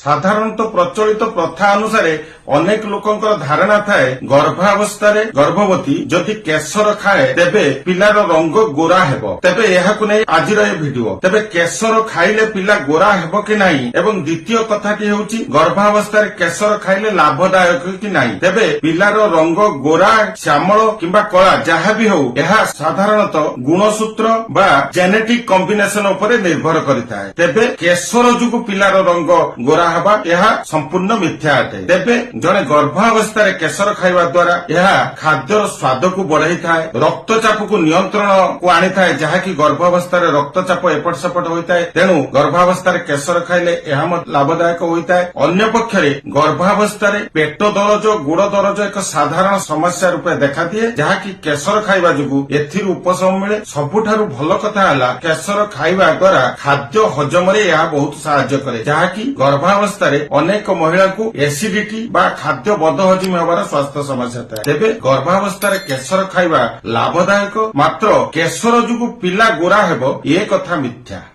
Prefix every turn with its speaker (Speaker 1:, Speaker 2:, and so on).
Speaker 1: ସାଧାରଣତଃ ପ୍ରଚଳିତ ପ୍ରଥା ଅନୁସାରେ ଅନେକ ଲୋକଙ୍କର ଧାରଣା ଥାଏ ଗର୍ଭାବସ୍ଥାରେ ଗର୍ଭବତୀ ଯଦି କେଶର ଖାଏ ତେବେ ପିଲାର ରଙ୍ଗ ଗୋରା ହେବ। ତେବେ ଏହାକୁ ନେଇ ଆଜିର ଏ ଭିଡିଓ। ତେବେ କେଶର ଖାଇଲେ ପିଲା ଗୋରା ହେବ କି ନାହିଁ ଏବଂ ଦ୍ୱିତୀୟ କଥାଟି ହେଉଛି ଗର୍ଭାବସ୍ଥାରେ କେଶର ଖାଇଲେ ଲାଭଦାୟକ କି ନାହିଁ। ତେବେ ପିଲାର ରଙ୍ଗ ଗୋରା ଶ୍ୟାମଳ କିମ୍ବା କଳା ଯାହା ବି ହେଉ ଏହା ସାଧାରଣତଃ ଗୁଣସୂତ୍ର ବା ଜେନେଟିକ କମ୍ବିନେସନ ଉପରେ ନିର୍ଭର କରିଥାଏ। ତେବେ କେଶର ଯୋଗୁଁ ପିଲାର ରଙ୍ଗ ଗୋରା ହେବା ଏହା ସମ୍ପୂର୍ଣ୍ଣ ମିଥ୍ୟା ଅଟେ। ତେବେ ଜଣେ ଗର୍ଭାବସ୍ଥାରେ କେଶର ଖାଇବା ଦ୍ୱାରା ଏହା ଖାଦ୍ୟର ସ୍ୱାଦକୁ ବଢାଇଥାଏ, ରକ୍ତଚାପକୁ ନିୟନ୍ତ୍ରଣକୁ ଆଣିଥାଏ, ଯାହାକି ଗର୍ଭାବସ୍ଥାରେ ରକ୍ତଚାପ ଏପଟ ସେପଟ ହୋଇଥାଏ। ତେଣୁ ଗର୍ଭାବସ୍ଥାରେ କେଶର ଖାଇଲେ ଏହା ମଧ୍ୟ ଲାଭଦାୟକ ହୋଇଥାଏ। ଅନ୍ୟପକ୍ଷରେ ଗର୍ଭାବସ୍ଥାରେ ପେଟ ଦରଜ ଗୋଡ ଦରଜ ଏକ ସାଧାରଣ ସମସ୍ୟା ରୂପେ ଦେଖାଦିଏ, ଯାହାକି କେଶର ଖାଇବା ଯୋଗୁଁ ଏଥିରୁ ଉପଶମ ମିଳେ। ସବୁଠାରୁ ଭଲ କଥା ହେଲା କେଶର ଖାଇବା ଦ୍ୱାରା ଖାଦ୍ୟ ହଜମରେ ଏହା ବହୁତ ସାହାଯ୍ୟ କରେ, ଯାହାକି ଗର୍ଭାବସ୍ଥାରେ ଅନେକ ମହିଳାଙ୍କୁ ଏସିଡିଟି ବା ଖାଦ୍ୟ ବଦହଜମି ହେବାର ସ୍ୱାସ୍ଥ୍ୟ ସମସ୍ୟା ଥାଏ। ତେବେ ଗର୍ଭାବସ୍ଥାରେ କେଶର ଖାଇବା ଲାଭଦାୟକ, ମାତ୍ର କେଶର ଯୋଗୁଁ ପିଲା ଗୋରା ହେବ ଏ କଥା ମିଥ୍ୟା।